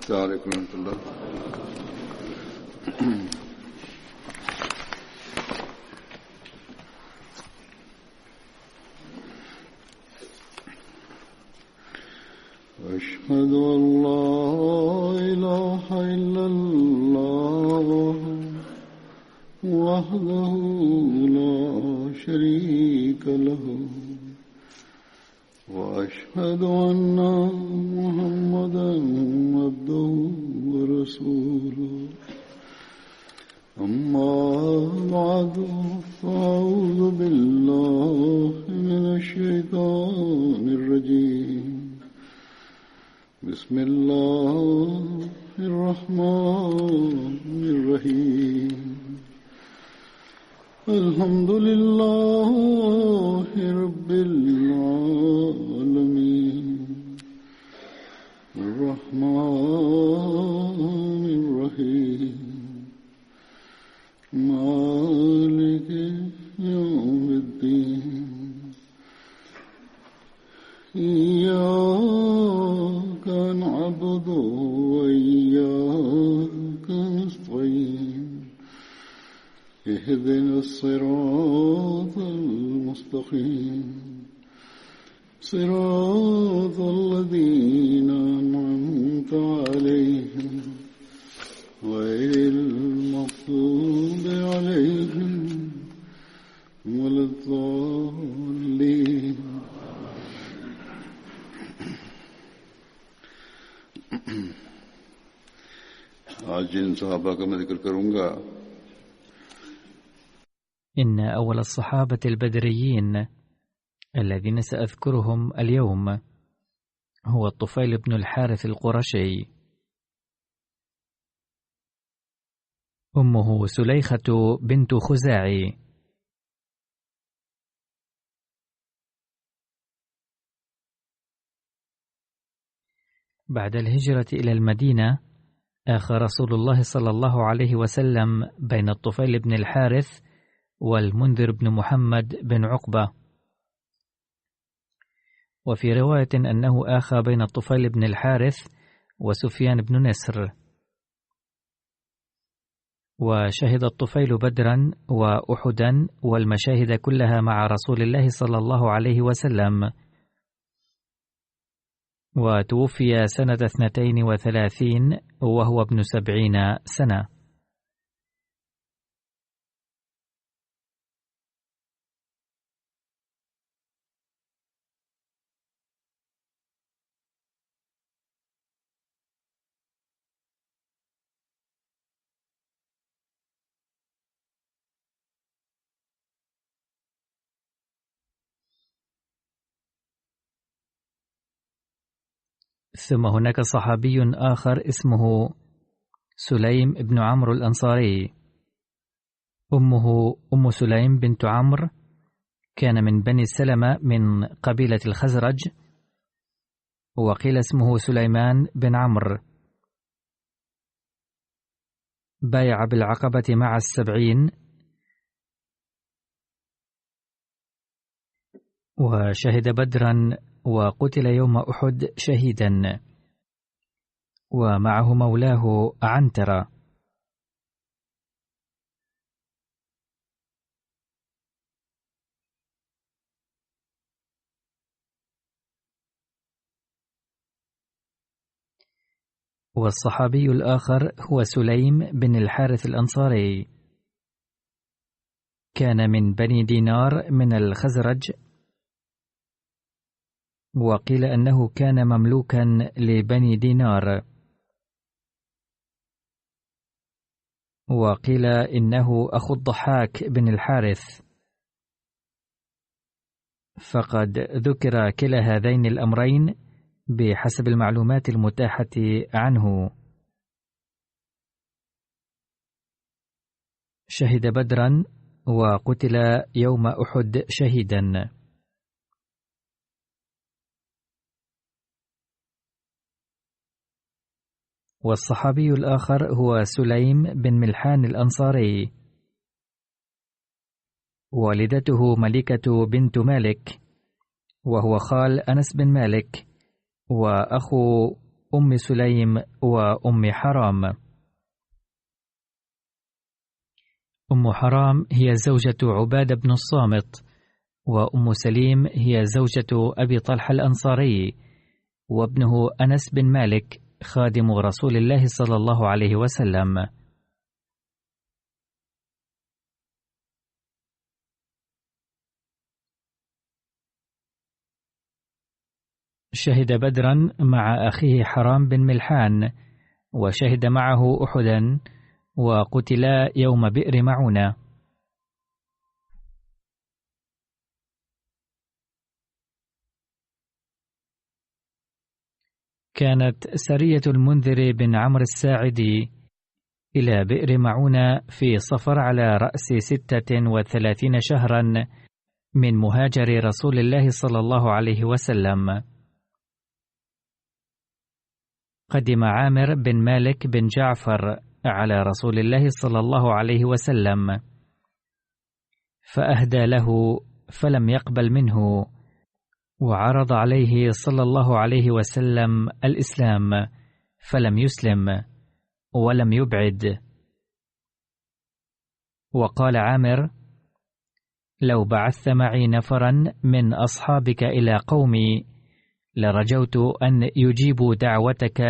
السلام عليكم ورحمة الله. أشهد أن لا إله إلا الله وحده لا شريك له وأشهد أن محمدا عبده ورسوله أما بعد فأعوذ بالله من الشيطان الرجيم بسم الله الرحمن الرحيم الحمد لله رب العالمين الرحمن الرحيم مالك يوم الدين إياك نعبد وإياك نستعين اهدنا الصراط المستقيم صراط الذين أنعمت عليهم غير المغضوب عليهم ولا الضالين. आज जिन सहाबा का मैं जिक्र करूंगा إن أول الصحابة البدريين الذين سأذكرهم اليوم هو الطفيل بن الحارث القرشي. أمه سليخة بنت خزاعي. بعد الهجرة إلى المدينة آخى رسول الله صلى الله عليه وسلم بين الطفيل بن الحارث والمنذر بن محمد بن عقبة، وفي رواية أنه آخى بين الطفيل بن الحارث وسفيان بن نسر. وشهد الطفيل بدرا وأحدا والمشاهد كلها مع رسول الله صلى الله عليه وسلم، وتوفي سنة 32 وهو ابن 70 سنة. ثم هناك صحابي آخر اسمه سليم بن عمرو الأنصاري. أمه أم سليم بنت عمرو، كان من بني سلمة من قبيلة الخزرج، وقيل اسمه سليمان بن عمرو. بايع بالعقبة مع 70 وشهد بدرا وقتل يوم أحد شهيدا، ومعه مولاه عنترة. والصحابي الآخر هو سليم بن الحارث الأنصاري، كان من بني دينار من الخزرج، وقيل أنه كان مملوكا لبني دينار، وقيل إنه أخو الضحاك بن الحارث. فقد ذكر كلا هذين الأمرين بحسب المعلومات المتاحة عنه. شهد بدرا وقتل يوم أحد شهيدا. والصحابي الآخر هو سليم بن ملحان الأنصاري، والدته ملكة بنت مالك، وهو خال أنس بن مالك وأخو أم سليم وأم حرام. أم حرام هي زوجة عبادة بن الصامت، وأم سليم هي زوجة أبي طلحة الأنصاري، وابنه أنس بن مالك خادم رسول الله صلى الله عليه وسلم. شهد بدرا مع أخيه حرام بن ملحان، وشهد معه أحدا، وقتلا يوم بئر معونة. كانت سرية المنذر بن عمرو الساعدي إلى بئر معونة في صفر على رأس 36 شهرا من مهاجر رسول الله صلى الله عليه وسلم. قدم عامر بن مالك بن جعفر على رسول الله صلى الله عليه وسلم، فأهدى له فلم يقبل منه، وعرض عليه صلى الله عليه وسلم الإسلام فلم يسلم ولم يبعد. وقال عامر: لو بعثت معي نفرا من أصحابك إلى قومي لرجوت أن يجيبوا دعوتك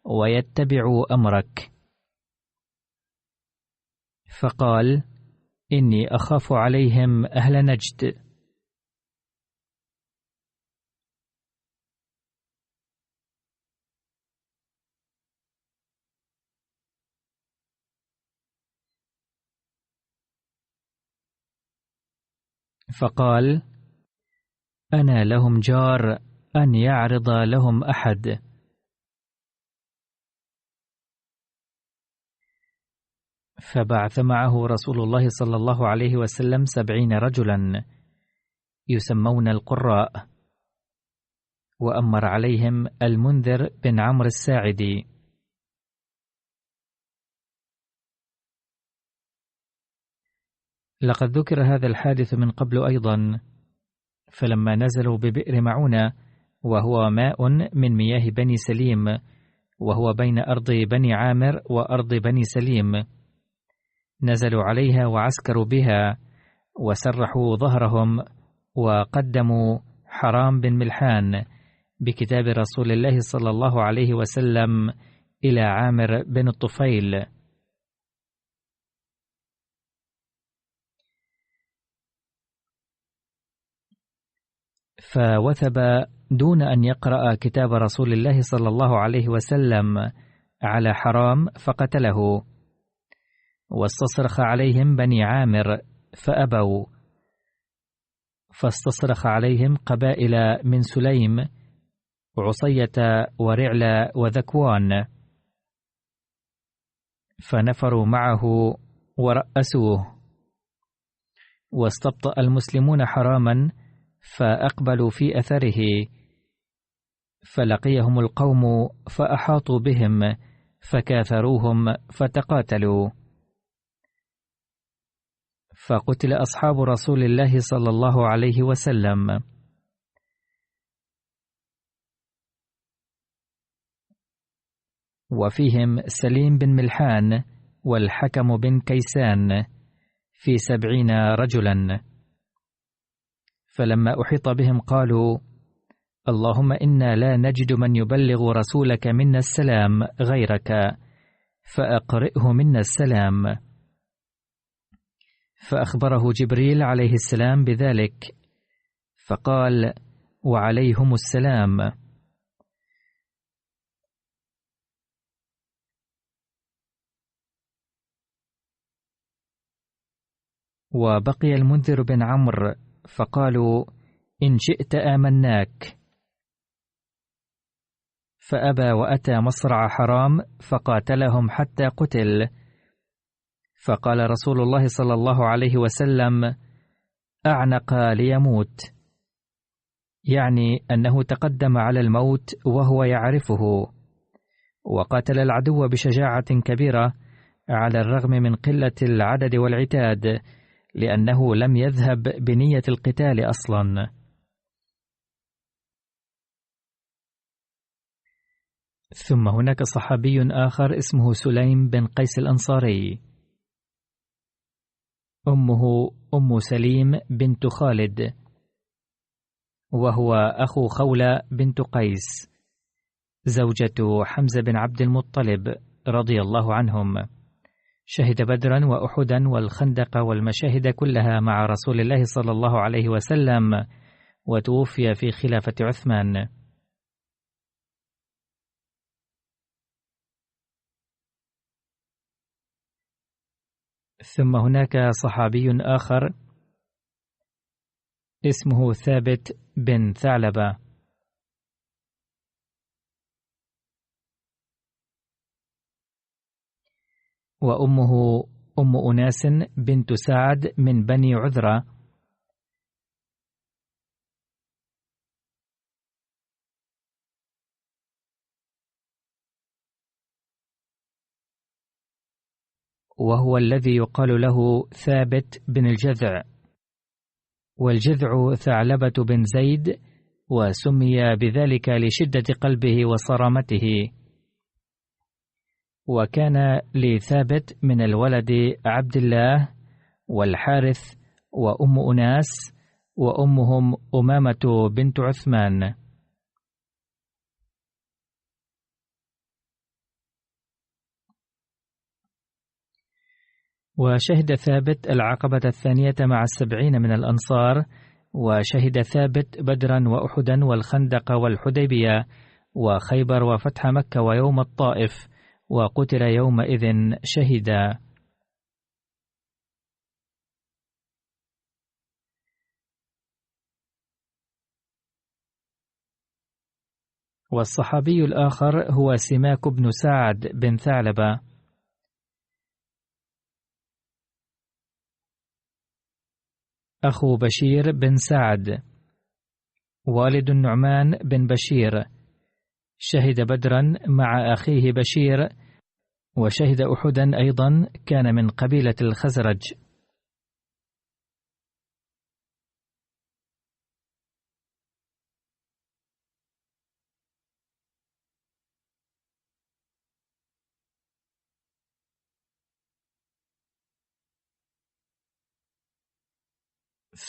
ويتبعوا أمرك. فقال: إني أخاف عليهم أهل نجد. فقال: أنا لهم جار أن يعرض لهم أحد. فبعث معه رسول الله صلى الله عليه وسلم 70 رجلا يسمون القراء، وأمر عليهم المنذر بن عمرو الساعدي. لقد ذكر هذا الحادث من قبل أيضا. فلما نزلوا ببئر معونة، وهو ماء من مياه بني سليم، وهو بين أرض بني عامر وأرض بني سليم، نزلوا عليها وعسكروا بها، وسرحوا ظهرهم، وقدموا حرام بن ملحان بكتاب رسول الله صلى الله عليه وسلم إلى عامر بن الطفيل. فوثب دون أن يقرأ كتاب رسول الله صلى الله عليه وسلم على حرام فقتله. واستصرخ عليهم بني عامر فأبوا، فاستصرخ عليهم قبائل من سليم وعصية ورعل وذكوان، فنفروا معه ورأسوه. واستبطأ المسلمون حراما فأقبلوا في أثره، فلقيهم القوم فأحاطوا بهم فكاثروهم فتقاتلوا، فقتل أصحاب رسول الله صلى الله عليه وسلم. وفيهم سليم بن ملحان والحكم بن كيسان في 70 رجلا. فلما أحيط بهم قالوا: اللهم إنا لا نجد من يبلغ رسولك منا السلام غيرك، فأقرئه منا السلام. فأخبره جبريل عليه السلام بذلك، فقال: وعليهم السلام. وبقي المنذر بن عمرو، فقالوا: إن شئت آمناك. فأبى وأتى مصرع حرام فقاتلهم حتى قتل. فقال رسول الله صلى الله عليه وسلم: أعنق ليموت، يعني أنه تقدم على الموت وهو يعرفه، وقاتل العدو بشجاعة كبيرة على الرغم من قلة العدد والعتاد، لأنه لم يذهب بنية القتال أصلا. ثم هناك صحابي آخر اسمه سليم بن قيس الأنصاري، أمه أم سليم بنت خالد، وهو أخو خولة بنت قيس زوجة حمزة بن عبد المطلب رضي الله عنهم. شهد بدرا وأحدا والخندق والمشاهد كلها مع رسول الله صلى الله عليه وسلم، وتوفي في خلافة عثمان. ثم هناك صحابي آخر اسمه ثابت بن ثعلبة، وأمه أم أناس بنت سعد من بني عذرة، وهو الذي يقال له ثابت بن الجذع، والجذع ثعلبة بن زيد، وسمي بذلك لشدة قلبه وصرامته. وكان لثابت من الولد عبد الله والحارث وأم أناس، وأمهم أمامة بنت عثمان. وشهد ثابت العقبة الثانية مع 70 من الأنصار، وشهد ثابت بدرا وأحدا والخندق والحديبية وخيبر وفتح مكة ويوم الطائف، وقتل يومئذ شهيدا. والصحابي الآخر هو سماك بن سعد بن ثعلبة، أخو بشير بن سعد، والد النعمان بن بشير، شهد بدرا مع أخيه بشير، وشهد أحدا أيضا، كان من قبيلة الخزرج.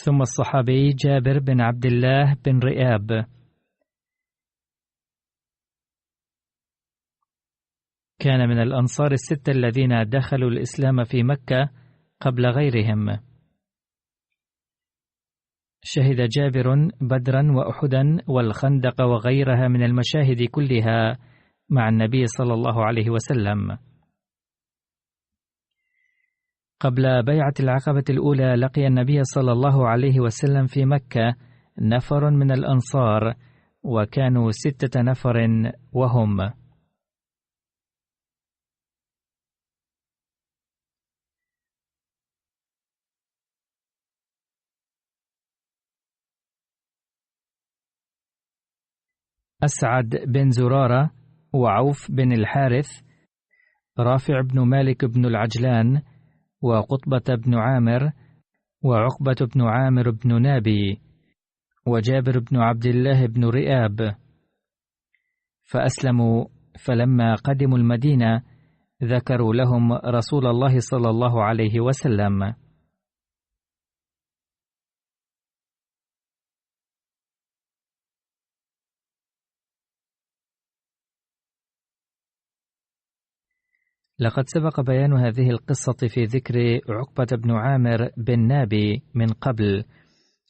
ثم الصحابي جابر بن عبد الله بن رئاب، كان من الأنصار الستة الذين دخلوا الإسلام في مكة قبل غيرهم. شهد جابر بدرا وأحدا والخندق وغيرها من المشاهد كلها مع النبي صلى الله عليه وسلم. قبل بيعة العقبة الأولى لقي النبي صلى الله عليه وسلم في مكة نفر من الأنصار، وكانوا 6 نفر، وهم: أسعد بن زرارة، وعوف بن الحارث، رافع بن مالك بن العجلان، وقطبة بن عامر، وعقبة بن عامر بن نابي، وجابر بن عبد الله بن رئاب. فأسلموا، فلما قدموا المدينة ذكروا لهم رسول الله صلى الله عليه وسلم. لقد سبق بيان هذه القصة في ذكر عقبة بن عامر بن نابي من قبل،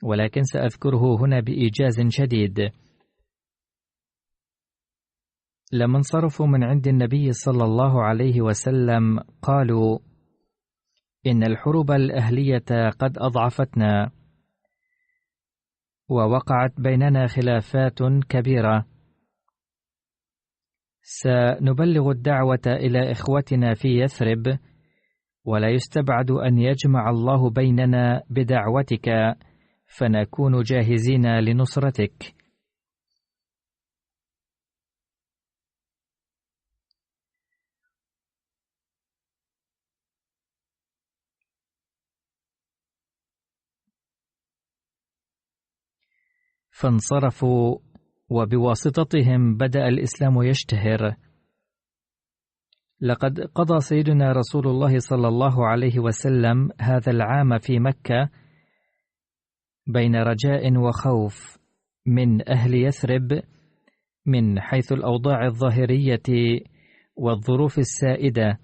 ولكن سأذكره هنا بإيجاز شديد. لما انصرفوا من عند النبي صلى الله عليه وسلم قالوا: إن الحروب الأهلية قد أضعفتنا، ووقعت بيننا خلافات كبيرة، سنبلغ الدعوة إلى إخوتنا في يثرب، ولا يستبعد أن يجمع الله بيننا بدعوتك، فنكون جاهزين لنصرتك. فانصرفوا وبواسطتهم بدأ الإسلام يشتهر. لقد قضى سيدنا رسول الله صلى الله عليه وسلم هذا العام في مكة بين رجاء وخوف من أهل يثرب من حيث الأوضاع الظاهرية والظروف السائدة،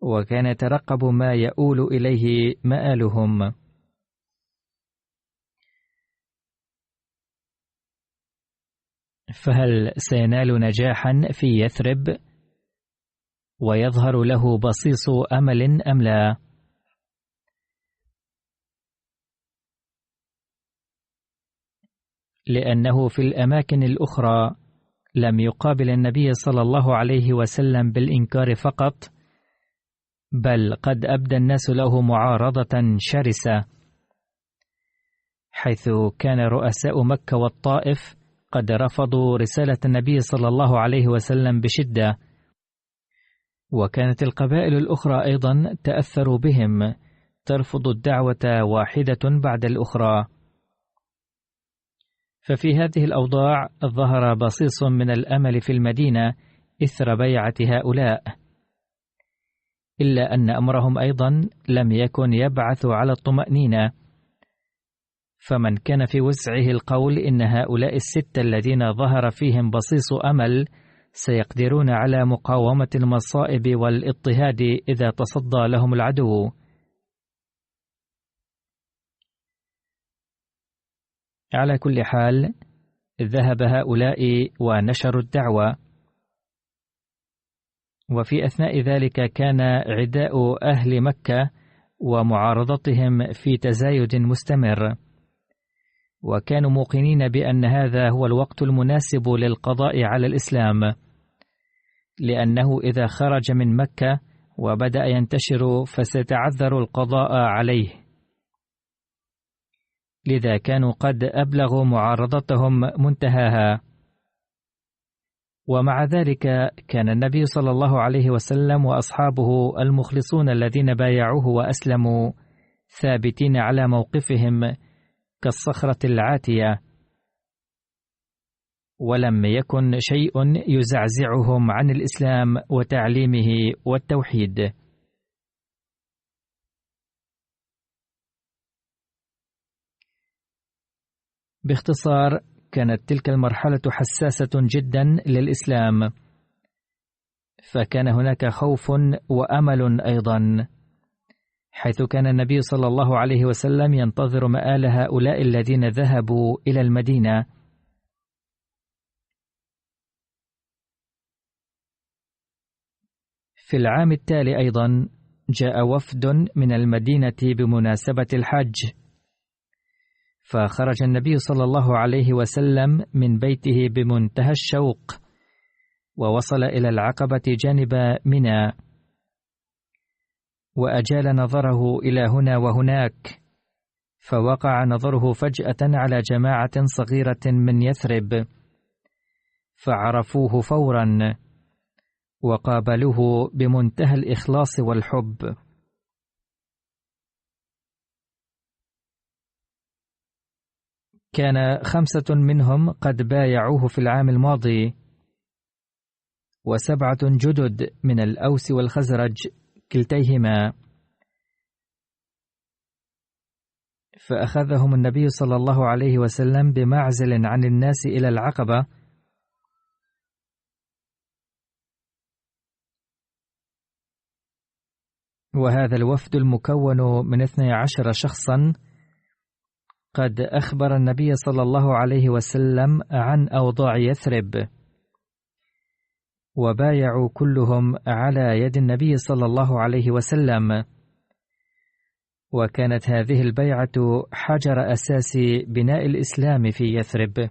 وكان يترقب ما يؤول إليه مآلهم. فهل سينال نجاحا في يثرب ويظهر له بصيص أمل أم لا؟ لأنه في الأماكن الأخرى لم يقابل النبي صلى الله عليه وسلم بالإنكار فقط، بل قد أبدى الناس له معارضة شرسة، حيث كان رؤساء مكة والطائف قد رفضوا رسالة النبي صلى الله عليه وسلم بشدة، وكانت القبائل الأخرى أيضا تأثروا بهم ترفض الدعوة واحدة بعد الأخرى. ففي هذه الأوضاع ظهر بصيص من الأمل في المدينة إثر بيعة هؤلاء، إلا أن أمرهم أيضا لم يكن يبعث على الطمأنينة، فمن كان في وسعه القول إن هؤلاء الستة الذين ظهر فيهم بصيص أمل سيقدرون على مقاومة المصائب والاضطهاد إذا تصدى لهم العدو. على كل حال ذهب هؤلاء ونشروا الدعوة، وفي أثناء ذلك كان عداء أهل مكة ومعارضتهم في تزايد مستمر، وكانوا موقنين بأن هذا هو الوقت المناسب للقضاء على الإسلام، لأنه إذا خرج من مكة وبدأ ينتشر فسيتعذر القضاء عليه. لذا كانوا قد أبلغوا معارضتهم منتهاها. ومع ذلك كان النبي صلى الله عليه وسلم وأصحابه المخلصون الذين بايعوه وأسلموا ثابتين على موقفهم كالصخرة العاتية، ولم يكن شيء يزعزعهم عن الإسلام وتعليمه والتوحيد. باختصار، كانت تلك المرحلة حساسة جدا للإسلام، فكان هناك خوف وأمل أيضا، حيث كان النبي صلى الله عليه وسلم ينتظر مآل هؤلاء الذين ذهبوا إلى المدينة. في العام التالي أيضا جاء وفد من المدينة بمناسبة الحج، فخرج النبي صلى الله عليه وسلم من بيته بمنتهى الشوق، ووصل إلى العقبة جانب منى، وأجال نظره إلى هنا وهناك، فوقع نظره فجأة على جماعة صغيرة من يثرب، فعرفوه فورا وقابلوه بمنتهى الإخلاص والحب. كان 5 منهم قد بايعوه في العام الماضي، و7 جدد من الأوس والخزرج كلتيهما، فأخذهم النبي صلى الله عليه وسلم بمعزل عن الناس إلى العقبة، وهذا الوفد المكون من 12 شخصا قد أخبر النبي صلى الله عليه وسلم عن أوضاع يثرب، وبايعوا كلهم على يد النبي صلى الله عليه وسلم، وكانت هذه البيعة حجر أساس بناء الإسلام في يثرب.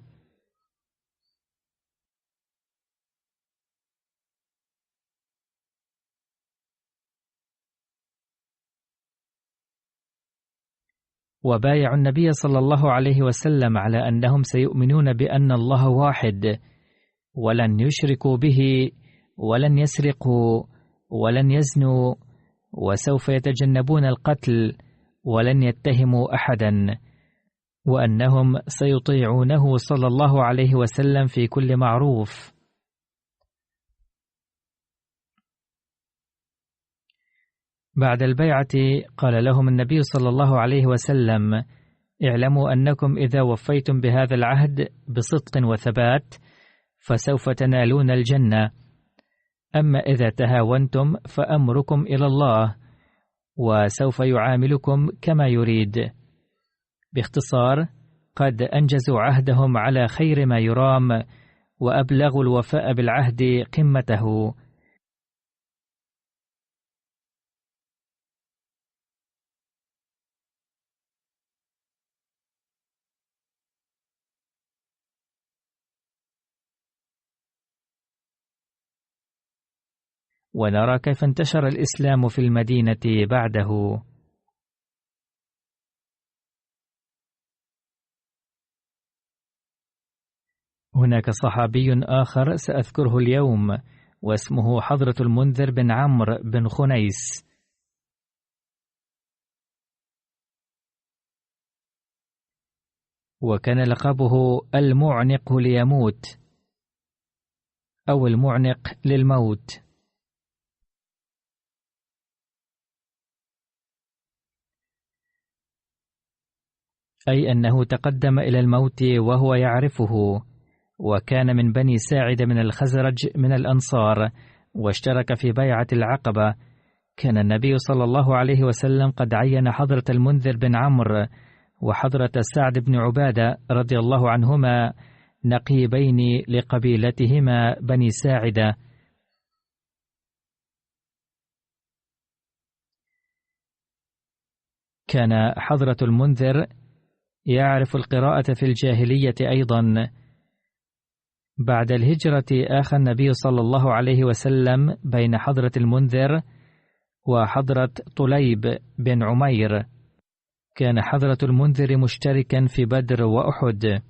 وبايعوا النبي صلى الله عليه وسلم على أنهم سيؤمنون بأن الله واحد، ولن يشركوا به، ولن يسرقوا، ولن يزنوا، وسوف يتجنبون القتل، ولن يتهموا أحدا، وأنهم سيطيعونه صلى الله عليه وسلم في كل معروف. بعد البيعة قال لهم النبي صلى الله عليه وسلم: اعلموا أنكم إذا وفيتم بهذا العهد بصدق وثبات فسوف تنالون الجنة، أما إذا تهاونتم فأمركم إلى الله، وسوف يعاملكم كما يريد. باختصار، قد أنجزوا عهدهم على خير ما يرام، وأبلغوا الوفاء بالعهد قمته. ونرى كيف انتشر الإسلام في المدينة بعده. هناك صحابي آخر سأذكره اليوم، واسمه حضرة المنذر بن عمرو بن خنيس. وكان لقبه المعنق ليموت، أو المعنق للموت. أي أنه تقدم إلى الموت وهو يعرفه، وكان من بني ساعد من الخزرج من الأنصار، واشترك في بيعة العقبة. كان النبي صلى الله عليه وسلم قد عين حضرة المنذر بن عمرو وحضرة سعد بن عبادة رضي الله عنهما نقيبين لقبيلتهما بني ساعدة. كان حضرة المنذر يعرف القراءة في الجاهلية أيضا. بعد الهجرة آخى النبي صلى الله عليه وسلم بين حضرة المنذر وحضرة طليب بن عمير. كان حضرة المنذر مشتركا في بدر وأحد.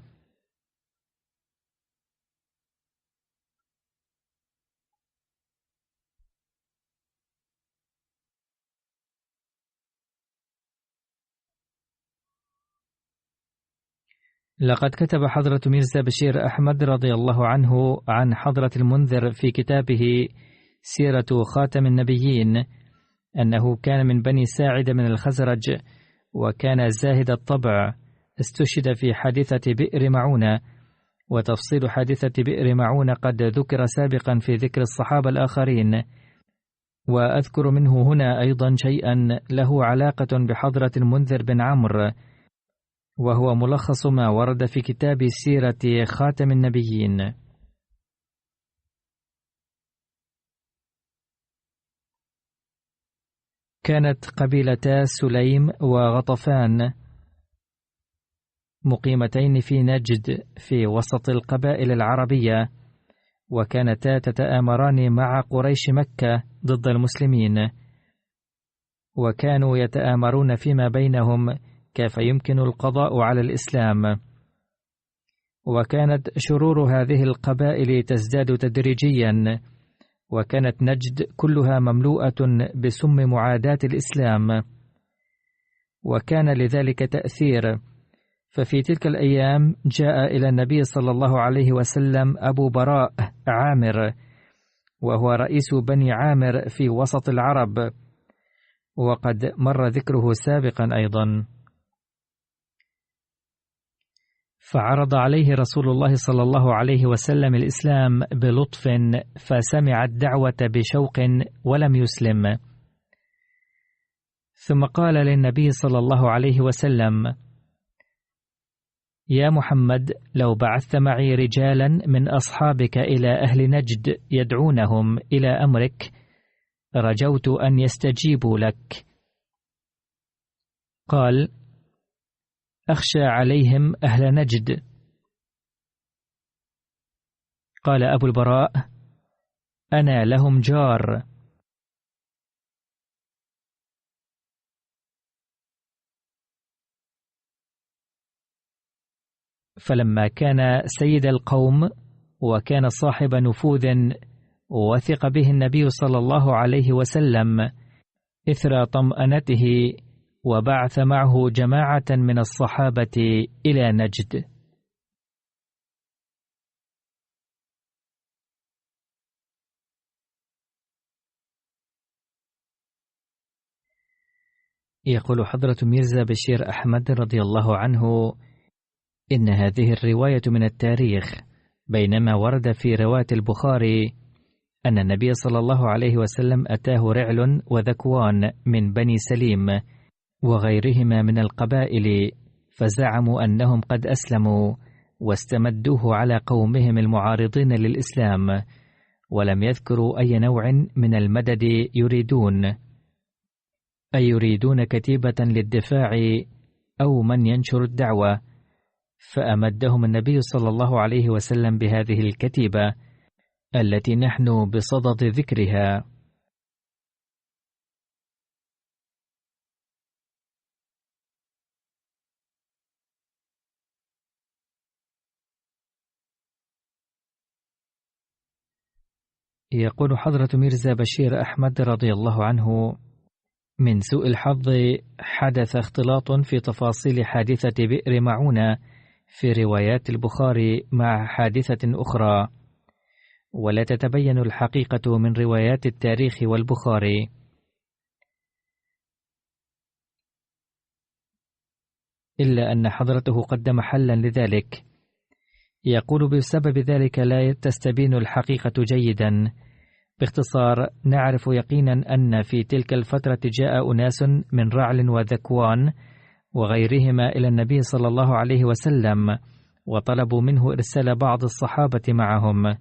لقد كتب حضرة ميرزا بشير أحمد رضي الله عنه عن حضرة المنذر في كتابه سيرة خاتم النبيين أنه كان من بني ساعد من الخزرج، وكان زاهد الطبع. استشهد في حادثة بئر معونة، وتفصيل حادثة بئر معونة قد ذكر سابقا في ذكر الصحابة الآخرين، وأذكر منه هنا أيضا شيئا له علاقة بحضرة المنذر بن عمرو، وهو ملخص ما ورد في كتاب سيرة خاتم النبيين. كانت قبيلتا سليم وغطفان مقيمتين في نجد في وسط القبائل العربية، وكانتا تتآمران مع قريش مكة ضد المسلمين، وكانوا يتآمرون فيما بينهم كيف يمكن القضاء على الإسلام. وكانت شرور هذه القبائل تزداد تدريجيا، وكانت نجد كلها مملوءة بسم معاداة الإسلام، وكان لذلك تأثير. ففي تلك الأيام جاء إلى النبي صلى الله عليه وسلم أبو براء عامر، وهو رئيس بني عامر في وسط العرب، وقد مر ذكره سابقا أيضا. فعرض عليه رسول الله صلى الله عليه وسلم الإسلام بلطف، فسمع الدعوة بشوق ولم يسلم. ثم قال للنبي صلى الله عليه وسلم: يا محمد، لو بعثت معي رجالا من أصحابك إلى أهل نجد يدعونهم إلى أمرك رجوت أن يستجيبوا لك. قال: أخشى عليهم أهل نجد. قال أبو البراء: أنا لهم جار. فلما كان سيد القوم وكان صاحب نفوذ وثق به النبي صلى الله عليه وسلم، إثر طمأنته وبعث معه جماعة من الصحابة إلى نجد. يقول حضرة ميرزا بشير أحمد رضي الله عنه: إن هذه الرواية من التاريخ، بينما ورد في رواية البخاري أن النبي صلى الله عليه وسلم أتاه رعل وذكوان من بني سليم وغيرهما من القبائل، فزعموا أنهم قد أسلموا واستمدوه على قومهم المعارضين للإسلام، ولم يذكروا أي نوع من المدد يريدون، أي يريدون كتيبة للدفاع أو من ينشر الدعوة، فأمدهم النبي صلى الله عليه وسلم بهذه الكتيبة التي نحن بصدد ذكرها. يقول حضرة ميرزا بشير أحمد رضي الله عنه: من سوء الحظ حدث اختلاط في تفاصيل حادثة بئر معونة في روايات البخاري مع حادثة أخرى، ولا تتبين الحقيقة من روايات التاريخ والبخاري. إلا أن حضرته قدم حلا لذلك. يقول: بسبب ذلك لا تستبين الحقيقة جيدا. باختصار، نعرف يقينا أن في تلك الفترة جاء أناس من رعل وذكوان وغيرهما إلى النبي صلى الله عليه وسلم، وطلبوا منه إرسال بعض الصحابة معهم.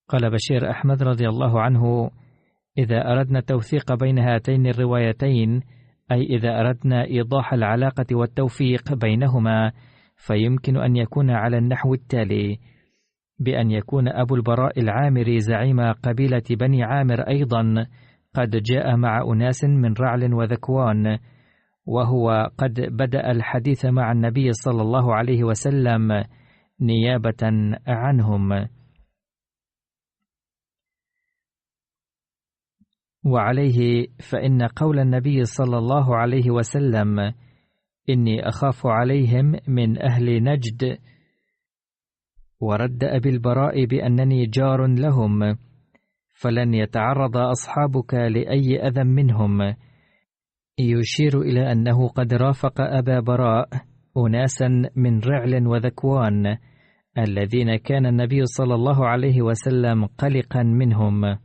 قال بشير أحمد رضي الله عنه: إذا أردنا التوثيق بين هاتين الروايتين، أي إذا أردنا إيضاح العلاقة والتوفيق بينهما، فيمكن أن يكون على النحو التالي: بأن يكون أبو البراء العامري زعيم قبيلة بني عامر أيضا قد جاء مع أناس من رعل وذكوان، وهو قد بدأ الحديث مع النبي صلى الله عليه وسلم نيابة عنهم. وعليه فإن قول النبي صلى الله عليه وسلم: إني أخاف عليهم من أهل نجد، ورد أبي البراء بأنني جار لهم، فلن يتعرض أصحابك لأي أذى منهم، يشير إلى أنه قد رافق أبا براء أناسا من رعل وذكوان الذين كان النبي صلى الله عليه وسلم قلقا منهم.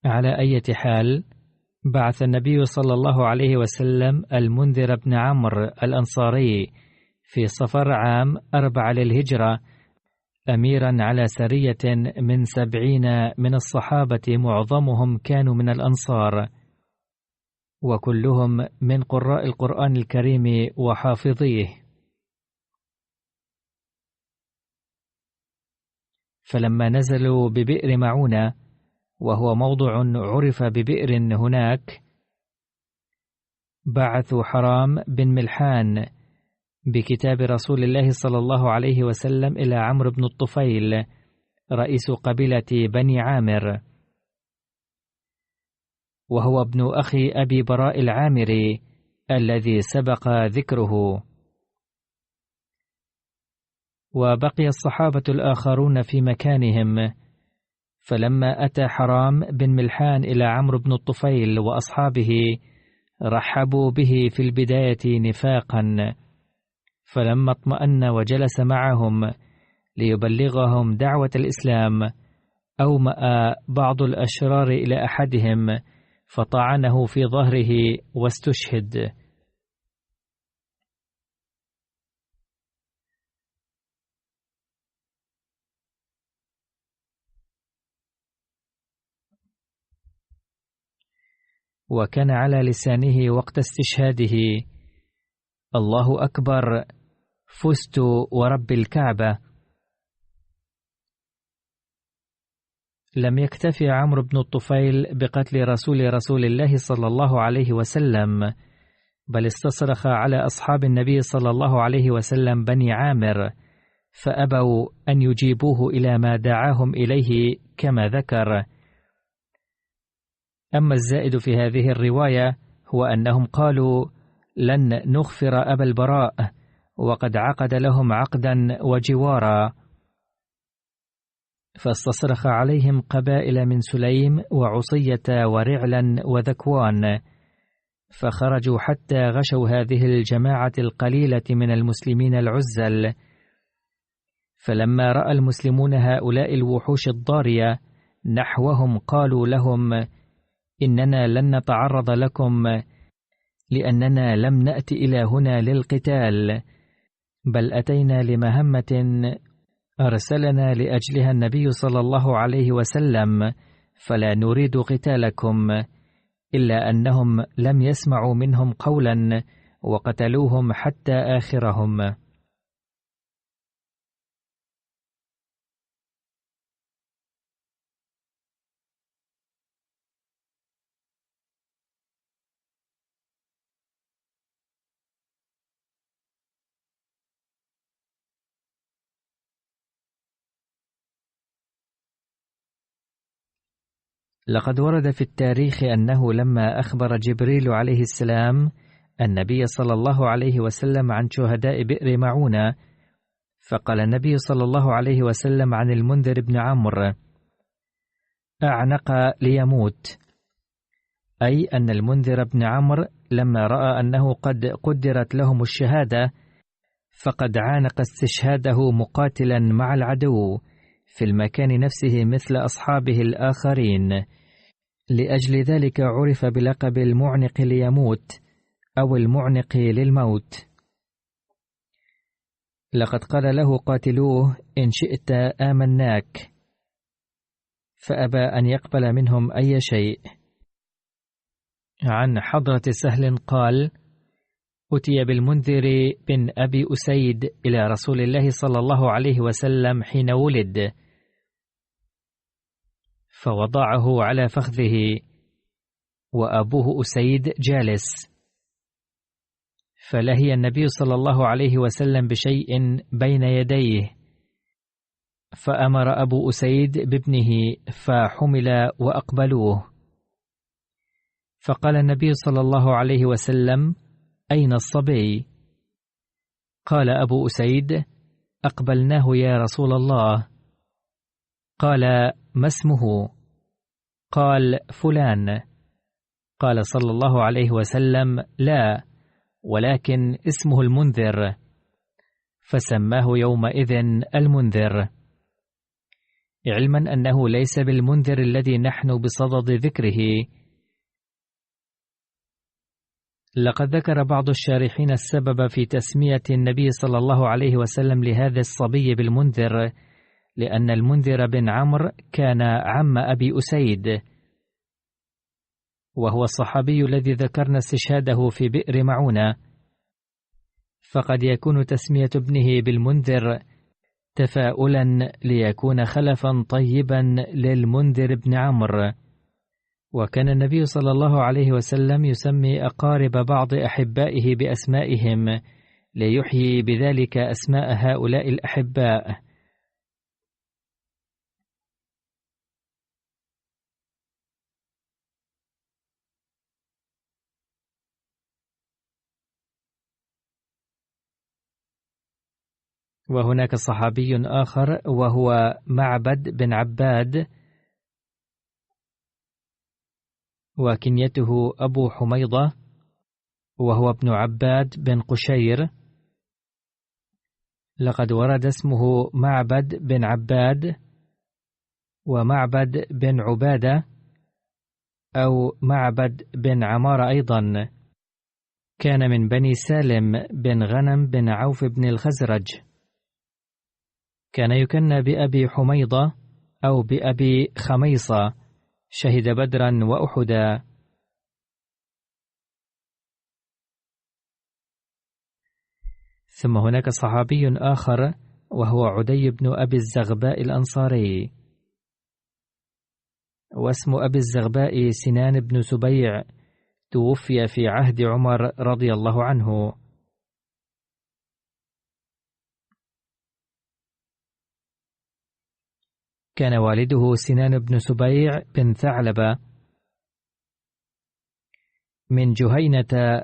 على أي حال، بعث النبي صلى الله عليه وسلم المنذر بن عمرو الأنصاري في صفر عام 4 للهجرة أميرا على سرية من 70 من الصحابة، معظمهم كانوا من الأنصار، وكلهم من قراء القرآن الكريم وحافظيه. فلما نزلوا ببئر معونة، وهو موضع عرف ببئر هناك، بعثوا حرام بن ملحان بكتاب رسول الله صلى الله عليه وسلم إلى عمرو بن الطفيل رئيس قبيلة بني عامر، وهو ابن أخي أبي براء العامري الذي سبق ذكره. وبقي الصحابة الآخرون في مكانهم. فلما أتى حرام بن ملحان إلى عمرو بن الطفيل وأصحابه، رحبوا به في البداية نفاقا، فلما اطمأن وجلس معهم ليبلغهم دعوة الإسلام، أومأ بعض الأشرار إلى أحدهم فطعنه في ظهره واستشهد. وكان على لسانه وقت استشهاده: الله أكبر، فزت ورب الكعبة. لم يكتفي عمرو بن الطفيل بقتل رسول الله صلى الله عليه وسلم، بل استصرخ على أصحاب النبي صلى الله عليه وسلم بني عامر، فأبوا أن يجيبوه إلى ما دعاهم إليه كما ذكر. أما الزائد في هذه الرواية هو أنهم قالوا لن نغفر أبا البراء، وقد عقد لهم عقدا وجوارا، فاستصرخ عليهم قبائل من سليم وعصية ورعلا وذكوان، فخرجوا حتى غشوا هذه الجماعة القليلة من المسلمين العزل. فلما رأى المسلمون هؤلاء الوحوش الضارية نحوهم قالوا لهم إننا لن نتعرض لكم، لأننا لم نأت إلى هنا للقتال، بل أتينا لمهمة أرسلنا لأجلها النبي صلى الله عليه وسلم، فلا نريد قتالكم، إلا أنهم لم يسمعوا منهم قولا وقتلوهم حتى آخرهم. لقد ورد في التاريخ أنه لما أخبر جبريل عليه السلام النبي صلى الله عليه وسلم عن شهداء بئر معونة، فقال النبي صلى الله عليه وسلم عن المنذر بن عمرو: أعنق ليموت، أي أن المنذر بن عمرو لما رأى أنه قد قدرت لهم الشهادة فقد عانق استشهاده مقاتلا مع العدو في المكان نفسه مثل أصحابه الآخرين، لأجل ذلك عرف بلقب المعنق ليموت أو المعنق للموت. لقد قال له قاتلوه إن شئت آمناك، فأبى أن يقبل منهم أي شيء. عن حضرة سهل قال: أتي بالمنذر بن أبي أسيد إلى رسول الله صلى الله عليه وسلم حين ولد، فوضعه على فخذه وأبوه أسيد جالس، فلهي النبي صلى الله عليه وسلم بشيء بين يديه، فأمر أبو أسيد بابنه فحمل وأقبلوه، فقال النبي صلى الله عليه وسلم: أين الصبي؟ قال أبو أسيد: أقبلناه يا رسول الله. قال: ما اسمه؟ قال: فلان. قال صلى الله عليه وسلم: لا، ولكن اسمه المنذر، فسماه يومئذ المنذر، علما أنه ليس بالمنذر الذي نحن بصدد ذكره. لقد ذكر بعض الشارحين السبب في تسمية النبي صلى الله عليه وسلم لهذا الصبي بالمنذر، لأن المنذر بن عمرو كان عم أبي أسيد، وهو الصحابي الذي ذكرنا استشهاده في بئر معونة، فقد يكون تسمية ابنه بالمنذر تفاؤلا ليكون خلفا طيبا للمنذر بن عمرو. وكان النبي صلى الله عليه وسلم يسمي أقارب بعض أحبائه بأسمائهم ليحيي بذلك أسماء هؤلاء الأحباء. وهناك صحابي آخر وهو معبد بن عباد، وكنيته أبو حميضة، وهو ابن عباد بن قشير. لقد ورد اسمه معبد بن عباد ومعبد بن عبادة أو معبد بن عمار أيضا، كان من بني سالم بن غنم بن عوف بن الخزرج، كان يكنى بأبي حميضة أو بأبي خميصة، شهد بدرا وأحدا. ثم هناك صحابي آخر وهو عدي بن أبي الزغباء الأنصاري، واسم أبي الزغباء سنان بن سبيع، توفي في عهد عمر رضي الله عنه. كان والده سنان بن سبيع بن ثعلبة من جهينة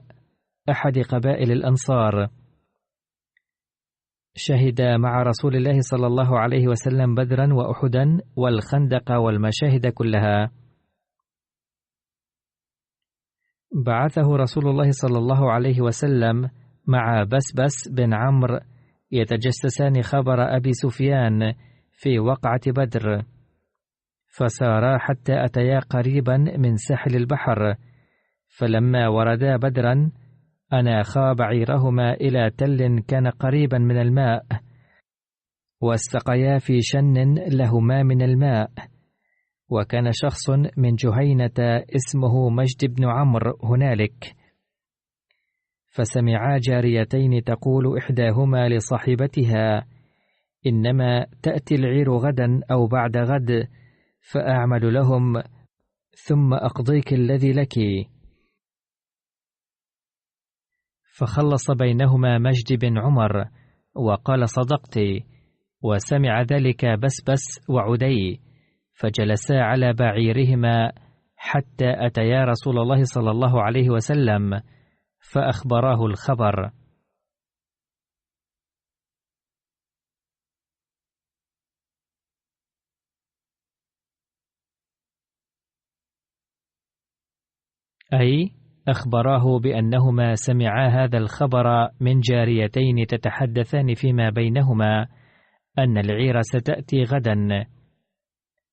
أحد قبائل الأنصار، شهد مع رسول الله صلى الله عليه وسلم بدرا وأحدا والخندق والمشاهد كلها. بعثه رسول الله صلى الله عليه وسلم مع بسبس بن عمرو يتجسسان خبر أبي سفيان في وقعة بدر، فسارا حتى أتيا قريبا من ساحل البحر، فلما وردا بدرا أناخا بعيرهما إلى تل كان قريبا من الماء، واستقيا في شن لهما من الماء. وكان شخص من جهينة اسمه مجد بن عمرو هنالك، فسمعا جاريتين تقول إحداهما لصاحبتها: إنما تأتي العير غدا أو بعد غد، فأعمل لهم ثم أقضيك الذي لك. فخلص بينهما مجد بن عمر وقال: صدقت. وسمع ذلك بسبس وعدي، فجلسا على بعيرهما حتى أتيا رسول الله صلى الله عليه وسلم، فأخبراه الخبر. أي أخبراه بأنهما سمعا هذا الخبر من جاريتين تتحدثان فيما بينهما أن العير ستأتي غدا.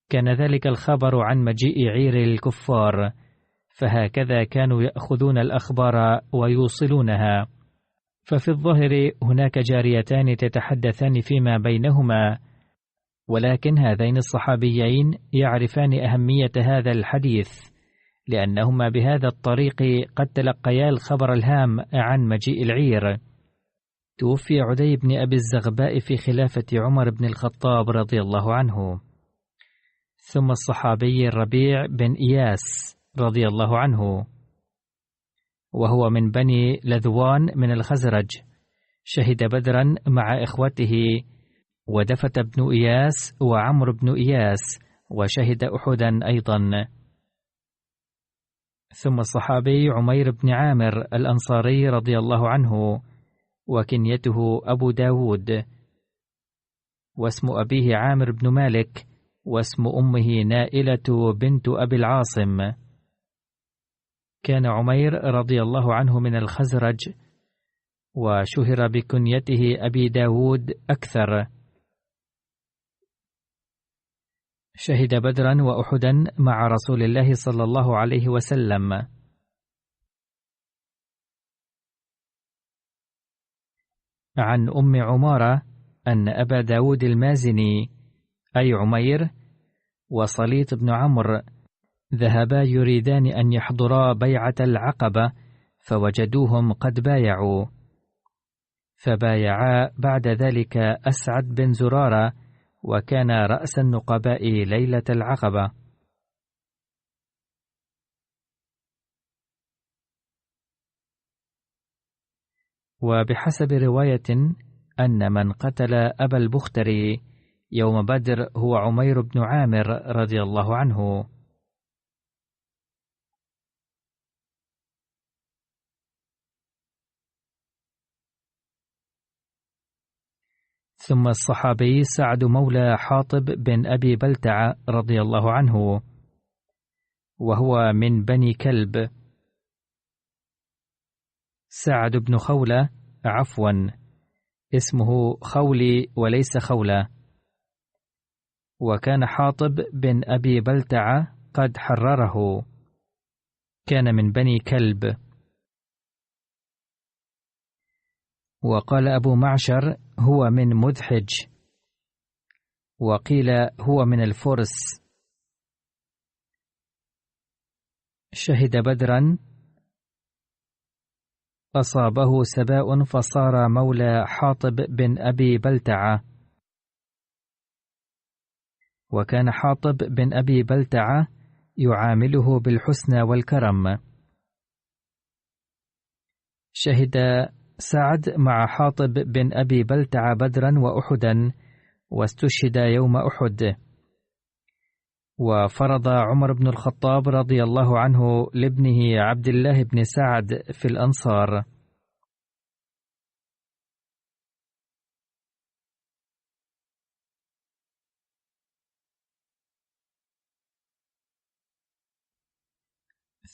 كان ذلك الخبر عن مجيء عير الكفار، فهكذا كانوا يأخذون الأخبار ويوصلونها. ففي الظاهر هناك جاريتان تتحدثان فيما بينهما، ولكن هذين الصحابيين يعرفان أهمية هذا الحديث، لأنهما بهذا الطريق قد تلقيا الخبر الهام عن مجيء العير. توفي عدي بن أبي الزغباء في خلافة عمر بن الخطاب رضي الله عنه. ثم الصحابي الربيع بن إياس رضي الله عنه، وهو من بني لذوان من الخزرج، شهد بدرا مع إخوته، ودفت بن إياس وعمر بن إياس، وشهد أحدا أيضا. ثم الصحابي عمير بن عامر الأنصاري رضي الله عنه، وكنيته أبو داود، واسم أبيه عامر بن مالك، واسم أمه نائلة بنت أبي العاصم. كان عمير رضي الله عنه من الخزرج، وشهر بكنيته أبي داود أكثر. شهد بدرا وأحدا مع رسول الله صلى الله عليه وسلم. عن أم عمارة أن أبا داود المازني أي عمير وصليط بن عمرو ذهبا يريدان أن يحضرا بيعة العقبة، فوجدوهم قد بايعوا، فبايعا بعد ذلك أسعد بن زرارة، وكان رأس النقباء ليلة العقبة. وبحسب رواية أن من قتل أبا البختري يوم بدر هو عمير بن عامر رضي الله عنه. ثم الصحابي سعد مولى حاطب بن أبي بلتع رضي الله عنه، وهو من بني كلب. سعد بن خولة، عفوا اسمه خولي وليس خولة. وكان حاطب بن أبي بلتع قد حرره، كان من بني كلب. وقال أبو معشر هو من مذحج، وقيل هو من الفرس. شهد بدرا، أصابه سباء فصار مولى حاطب بن أبي بلتع. وكان حاطب بن أبي بلتع يعامله بالحسنى والكرم. شهد سعد مع حاطب بن أبي بلتع بدرا وأحدا، واستشهد يوم أحد. وفرض عمر بن الخطاب رضي الله عنه لابنه عبد الله بن سعد في الأنصار.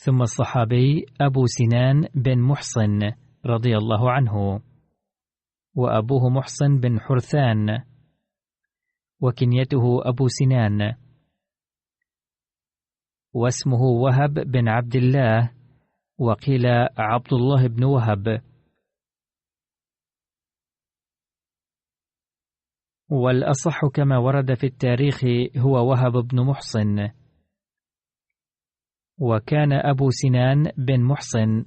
ثم الصحابي أبو سنان بن محصن رضي الله عنه، وأبوه محصن بن حرثان، وكنيته أبو سنان، واسمه وهب بن عبد الله، وقيل عبد الله بن وهب. والأصح كما ورد في التاريخ هو وهب بن محصن. وكان أبو سنان بن محصن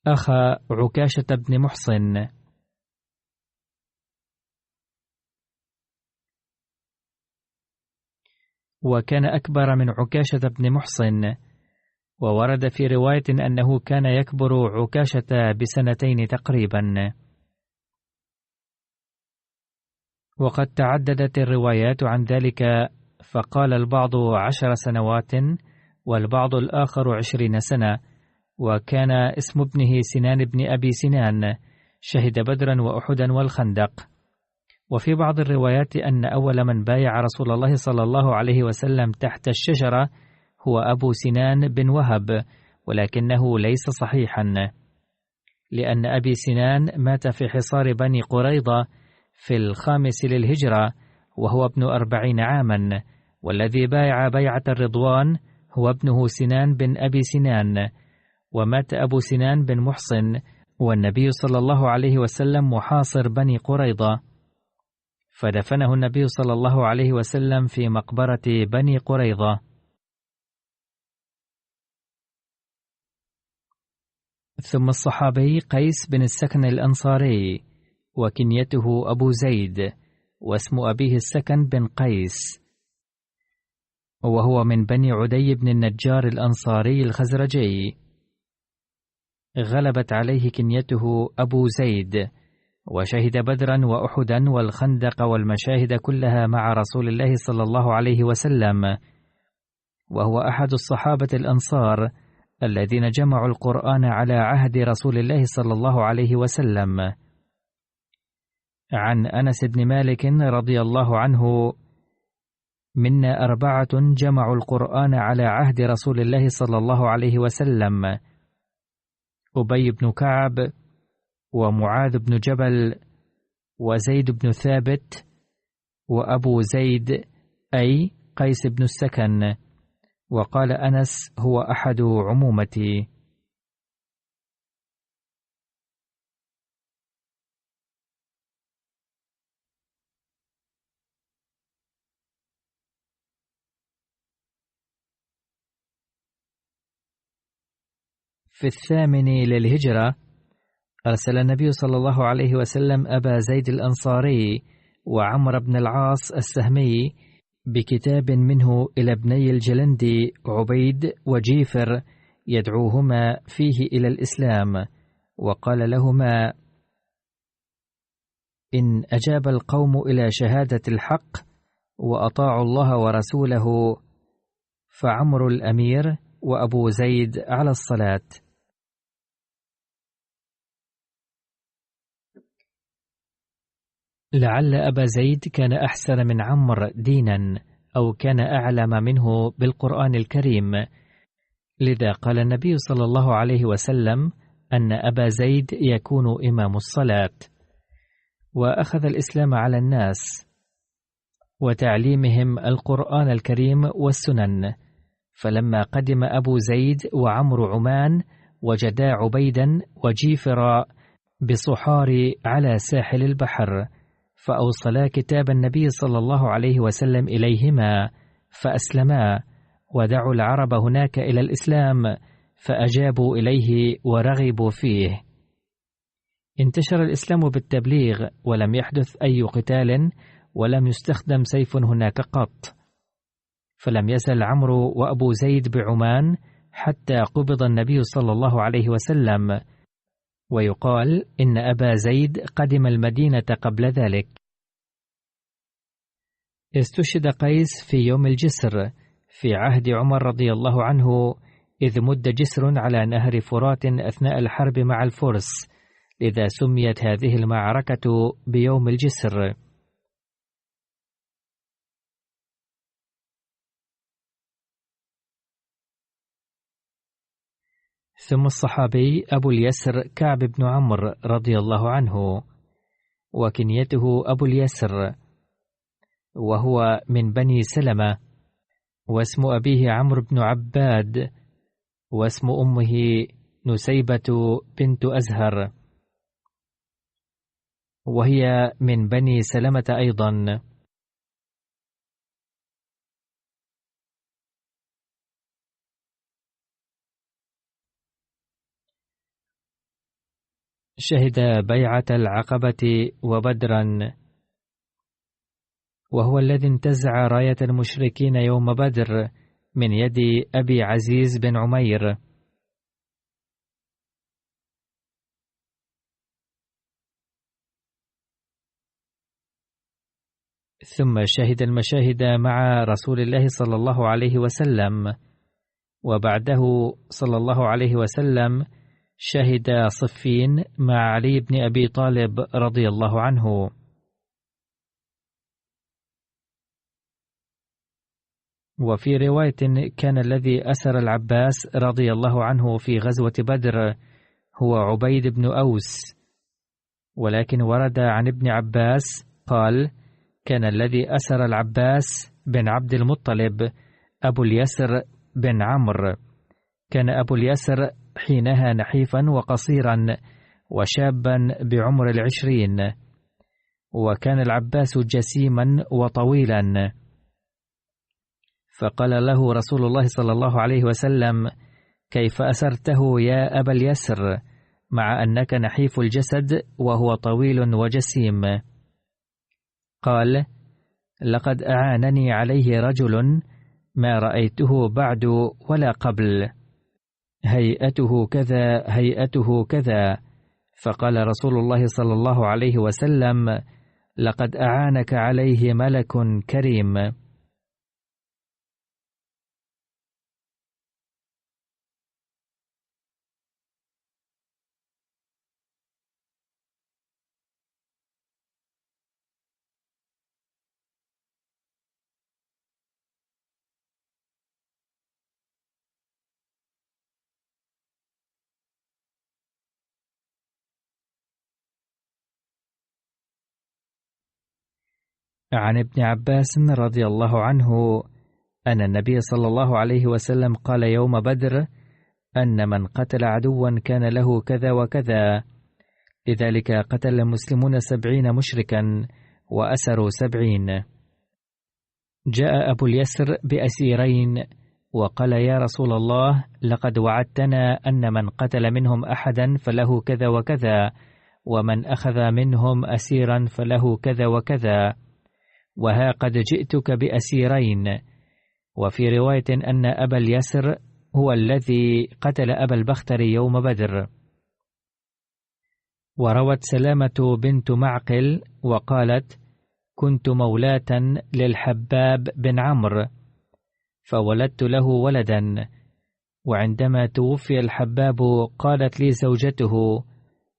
أخا عكاشة بن محصن. وكان أكبر من عكاشة بن محصن، وورد في رواية أنه كان يكبر عكاشة بسنتين تقريبا. وقد تعددت الروايات عن ذلك، فقال البعض 10 سنوات والبعض الآخر 20 سنة. وكان اسم ابنه سنان بن أبي سنان، شهد بدرا وأحدا والخندق. وفي بعض الروايات أن أول من بايع رسول الله صلى الله عليه وسلم تحت الشجرة هو أبو سنان بن وهب، ولكنه ليس صحيحا، لأن أبي سنان مات في حصار بني قريظة في 5 للهجرة وهو ابن 40 عاما، والذي بايع بيعة الرضوان هو ابنه سنان بن أبي سنان. ومات أبو سنان بن محصن والنبي صلى الله عليه وسلم محاصر بني قريظة، فدفنه النبي صلى الله عليه وسلم في مقبرة بني قريظة. ثم الصحابي قيس بن السكن الأنصاري، وكنيته أبو زيد، واسم أبيه السكن بن قيس، وهو من بني عدي بن النجار الأنصاري الخزرجي. غلبت عليه كنيته أبو زيد، وشهد بدرا وأحدا والخندق والمشاهد كلها مع رسول الله صلى الله عليه وسلم، وهو أحد الصحابة الأنصار الذين جمعوا القرآن على عهد رسول الله صلى الله عليه وسلم. عن أنس بن مالك رضي الله عنه: منا 4 جمعوا القرآن على عهد رسول الله صلى الله عليه وسلم: أبي بن كعب، ومعاذ بن جبل، وزيد بن ثابت، وأبو زيد أي قيس بن السكن. وقال أنس: هو أحد عمومتي. في 8 للهجرة أرسل النبي صلى الله عليه وسلم أبا زيد الأنصاري وعمر بن العاص السهمي بكتاب منه إلى ابني الجلندي عبيد وجيفر يدعوهما فيه إلى الإسلام، وقال لهما: إن أجاب القوم إلى شهادة الحق وأطاعوا الله ورسوله فعمر الأمير وأبو زيد على الصلاة. لعل أبا زيد كان أحسن من عمرو دينا، أو كان أعلم منه بالقرآن الكريم، لذا قال النبي صلى الله عليه وسلم أن أبا زيد يكون إمام الصلاة. وأخذ الإسلام على الناس وتعليمهم القرآن الكريم والسنن. فلما قدم أبو زيد وعمرو عمان وجدا عبيدا وجيفرا بصحار على ساحل البحر، فأوصلا كتاب النبي صلى الله عليه وسلم إليهما فأسلما، ودعوا العرب هناك إلى الإسلام فأجابوا إليه ورغبوا فيه. انتشر الإسلام بالتبليغ، ولم يحدث أي قتال، ولم يستخدم سيف هناك قط. فلم يزل عمرو وأبو زيد بعمان حتى قبض النبي صلى الله عليه وسلم، ويقال إن أبا زيد قدم المدينة قبل ذلك. استشهد قيس في يوم الجسر في عهد عمر رضي الله عنه، إذ مد جسر على نهر فرات أثناء الحرب مع الفرس، لذا سميت هذه المعركة بيوم الجسر. ثم الصحابي أبو اليسر كعب بن عمرو رضي الله عنه، وكنيته أبو اليسر، وهو من بني سلمة، واسم أبيه عمرو بن عباد، واسم أمه نسيبة بنت أزهر، وهي من بني سلمة أيضا. شهد بيعة العقبة وبدرا، وهو الذي انتزع راية المشركين يوم بدر من يد أبي عزيز بن عمير. ثم شهد المشاهد مع رسول الله صلى الله عليه وسلم، وبعده صلى الله عليه وسلم شهد صفين مع علي بن أبي طالب رضي الله عنه. وفي رواية كان الذي أسر العباس رضي الله عنه في غزوة بدر هو عبيد بن أوس، ولكن ورد عن ابن عباس قال: كان الذي أسر العباس بن عبد المطلب أبو اليسر بن عمرو. كان أبو اليسر حينها نحيفا وقصيرا وشابا بعمر 20، وكان العباس جسيما وطويلا. فقال له رسول الله صلى الله عليه وسلم: كيف أسرته يا أبا اليسر مع أنك نحيف الجسد وهو طويل وجسيم؟ قال: لقد أعانني عليه رجل ما رأيته بعد ولا قبل، هيئته كذا هيئته كذا. فقال رسول الله صلى الله عليه وسلم: لقد أعانك عليه ملك كريم. عن ابن عباس رضي الله عنه أن النبي صلى الله عليه وسلم قال يوم بدر: أن من قتل عدوا كان له كذا وكذا، لذلك قتل المسلمون 70 مشركا وأسروا 70. جاء أبو اليسر بأسيرين وقال: يا رسول الله، لقد وعدتنا أن من قتل منهم أحدا فله كذا وكذا، ومن أخذ منهم أسيرا فله كذا وكذا، وها قد جئتك بأسيرين. وفي رواية أن أبا اليسر هو الذي قتل أبا البختري يوم بدر. وروت سلامة بنت معقل وقالت: كنت مولاة للحباب بن عمرو، فولدت له ولدا، وعندما توفي الحباب قالت لي زوجته: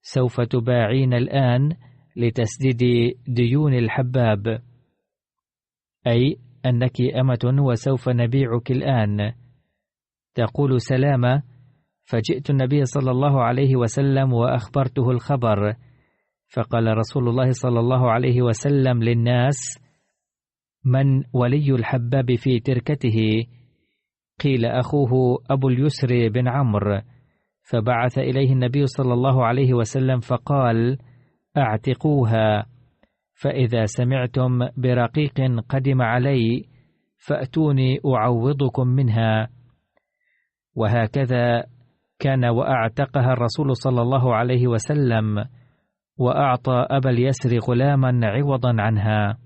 سوف تباعين الآن لتسديد ديون الحباب، أي أنك أمة وسوف نبيعك الآن. تقول سلامة: فجئت النبي صلى الله عليه وسلم وأخبرته الخبر، فقال رسول الله صلى الله عليه وسلم للناس: من ولي الحباب في تركته؟ قيل: أخوه أبو اليسر بن عمرو. فبعث إليه النبي صلى الله عليه وسلم فقال: أعتقوها، فإذا سمعتم برقيق قدم علي فأتوني أعوضكم منها. وهكذا كان، وأعتقها الرسول صلى الله عليه وسلم، وأعطى أبا اليسر غلاما عوضا عنها.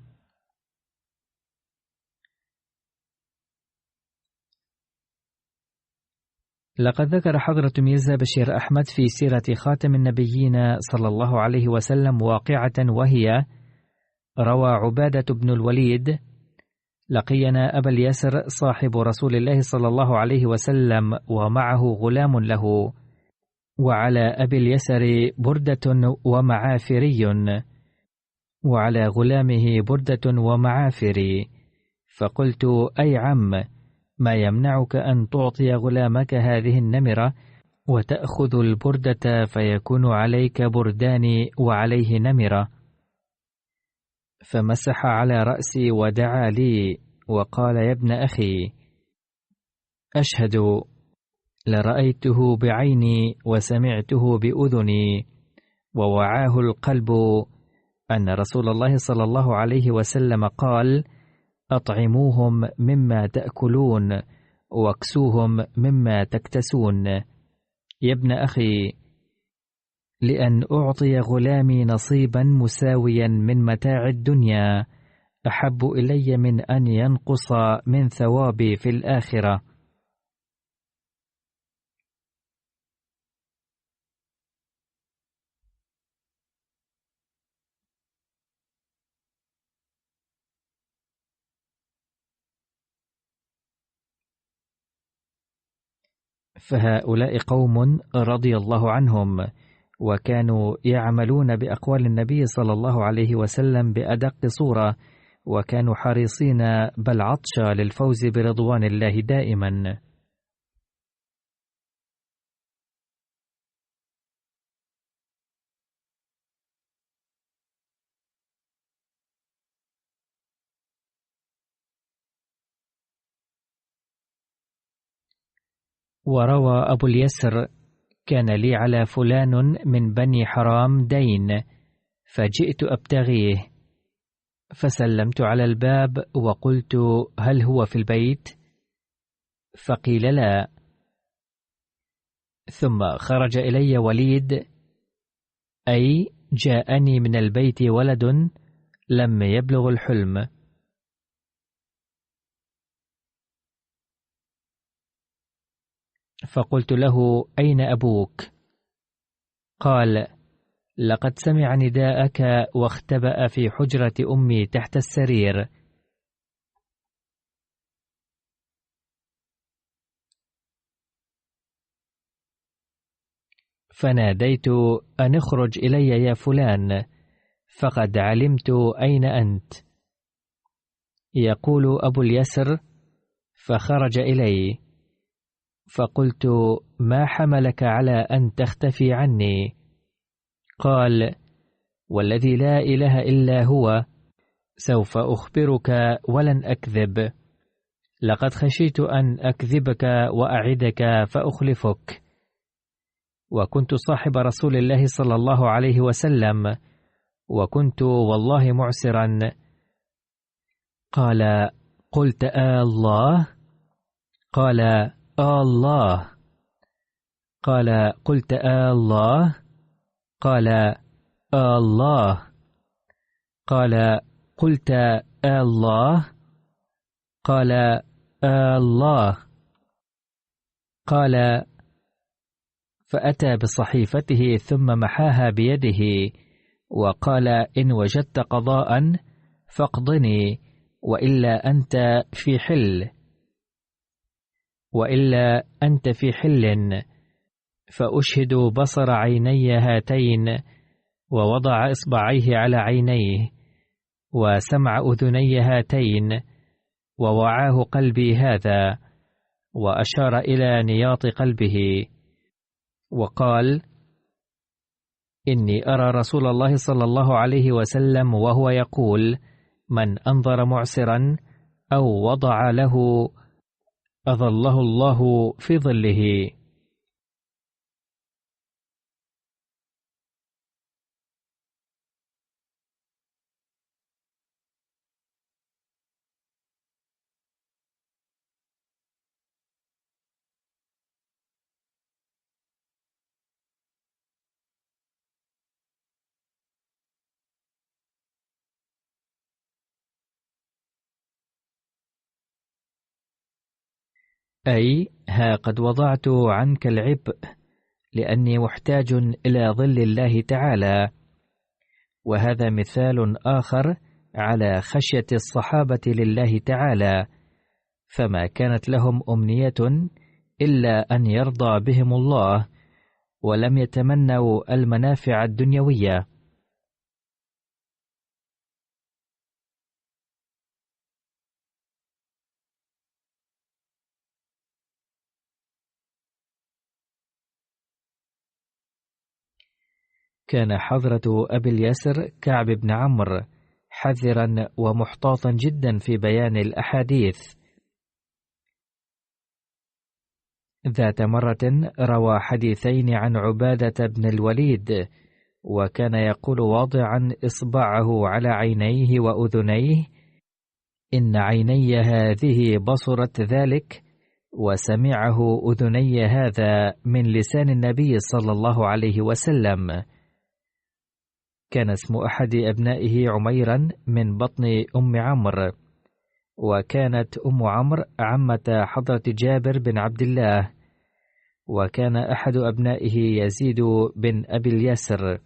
لقد ذكر حضرة ميرزا بشير أحمد في سيرة خاتم النبيين صلى الله عليه وسلم واقعة، وهي: روى عبادة بن الوليد لقينا أبا اليسر صاحب رسول الله صلى الله عليه وسلم ومعه غلام له، وعلى أبي اليسر بردة ومعافري، وعلى غلامه بردة ومعافر. فقلت: أي عم، ما يمنعك أن تعطي غلامك هذه النمرة وتأخذ البردة فيكون عليك بردان وعليه نمرة؟ فمسح على رأسي ودعا لي وقال: يا ابن أخي، أشهد لرأيته بعيني وسمعته بأذني ووعاه القلب أن رسول الله صلى الله عليه وسلم قال: أطعموهم مما تأكلون واكسوهم مما تكتسون. يا ابن أخي، لأن أعطي غلامي نصيبا مساويا من متاع الدنيا أحب إلي من أن ينقص من ثوابي في الآخرة. فهؤلاء قوم رضي الله عنهم، وكانوا يعملون بأقوال النبي صلى الله عليه وسلم بأدق صورة، وكانوا حريصين بل عطشا للفوز برضوان الله دائما. وروى أبو اليسر: كان لي على فلان من بني حرام دين، فجئت أبتغيه، فسلمت على الباب وقلت: هل هو في البيت؟ فقيل: لا. ثم خرج إلي وليد، أي جاءني من البيت ولد لم يبلغ الحلم. فقلت له: أين أبوك؟ قال: لقد سمع نداءك واختبأ في حجرة أمي تحت السرير. فناديت: أن اخرج إلي يا فلان، فقد علمت أين أنت. يقول أبو اليسر: فخرج إلي، فقلت: ما حملك على أن تختفي عني؟ قال: والذي لا إله إلا هو سوف أخبرك ولن أكذب. لقد خشيت أن أكذبك وأعدك فأخلفك، وكنت صاحب رسول الله صلى الله عليه وسلم، وكنت والله معسرا. قال: قلت الله؟ قال: الله. قال: قلت الله؟ قال: الله. قال: قلت الله؟ قال: الله. قال: فأتى بصحيفته ثم محاها بيده وقال: إن وجدت قضاء فاقضني، وإلا أنت في حل، وإلا أنت في حل. فأشهد بصر عيني هاتين، ووضع إصبعيه على عينيه، وسمع أذني هاتين، ووعاه قلبي هذا، وأشار إلى نياط قلبه، وقال: إني أرى رسول الله صلى الله عليه وسلم وهو يقول: من أنظر معسرا أو وضع له أظله الله في ظله. أي ها قد وضعت عنك العبء، لأني محتاج إلى ظل الله تعالى. وهذا مثال آخر على خشية الصحابة لله تعالى، فما كانت لهم أمنية إلا أن يرضى بهم الله، ولم يتمنوا المنافع الدنيوية. كان حضرة أبي اليسر كعب بن عمرو حذرا ومحتاطا جدا في بيان الأحاديث. ذات مرة روى حديثين عن عبادة بن الوليد، وكان يقول واضعا إصبعه على عينيه وأذنيه: إن عيني هذه بصرت ذلك، وسمعه أذني هذا من لسان النبي صلى الله عليه وسلم. كان اسم أحد أبنائه عميرا من بطن أم عمرو، وكانت أم عمرو عمة حضرة جابر بن عبد الله، وكان أحد أبنائه يزيد بن أبي اليسر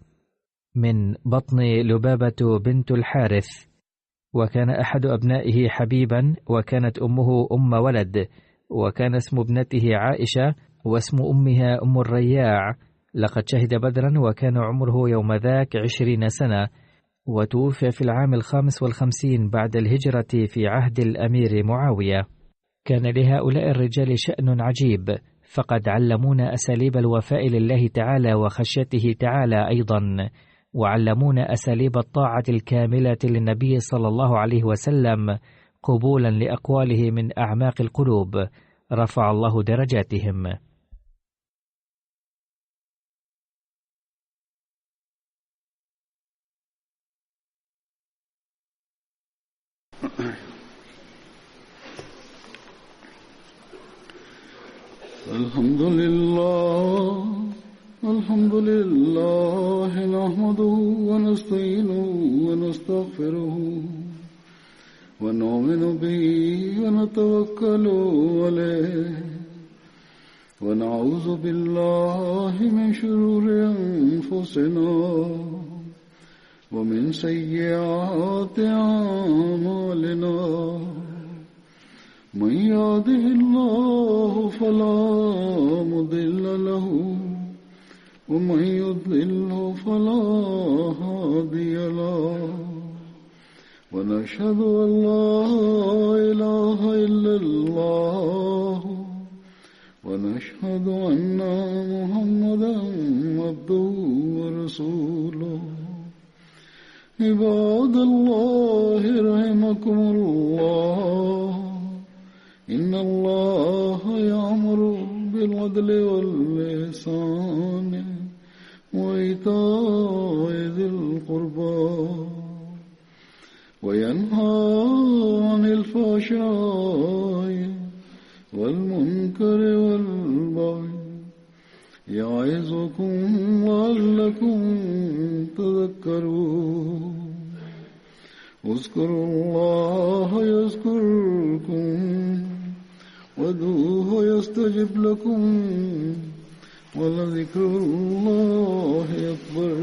من بطن لبابة بنت الحارث، وكان أحد أبنائه حبيبا، وكانت أمه أم ولد، وكان اسم ابنته عائشة، واسم أمها أم الرياع. لقد شهد بدرا وكان عمره يوم ذاك 20 سنة، وتوفي في العام 55 بعد الهجرة في عهد الأمير معاوية. كان لهؤلاء الرجال شأن عجيب، فقد علمونا أساليب الوفاء لله تعالى وخشيته تعالى أيضا، وعلمونا أساليب الطاعة الكاملة للنبي صلى الله عليه وسلم قبولا لأقواله من أعماق القلوب، رفع الله درجاتهم. الحمد لله نحمده ونستعينه ونستغفره ونؤمن به ونتوكل عليه ونعوذ بالله من شرور أنفسنا ومن سيئات أعمالنا. من يهده الله فلا مضل له ومن يضلل فلا هادي له، ونشهد أن لا إله إلا الله ونشهد أن محمدا عبده ورسوله. عباد الله رحمكم الله، إن الله يأمر بالعدل والإحسان وإيتاء ذي القربى وينهى عن الفحشاء والمنكر والبغي، يعظكم لعلكم تذكرون. اذكروا الله يذكركم وادعوه يستجب لكم، ولذكر الله أكبر.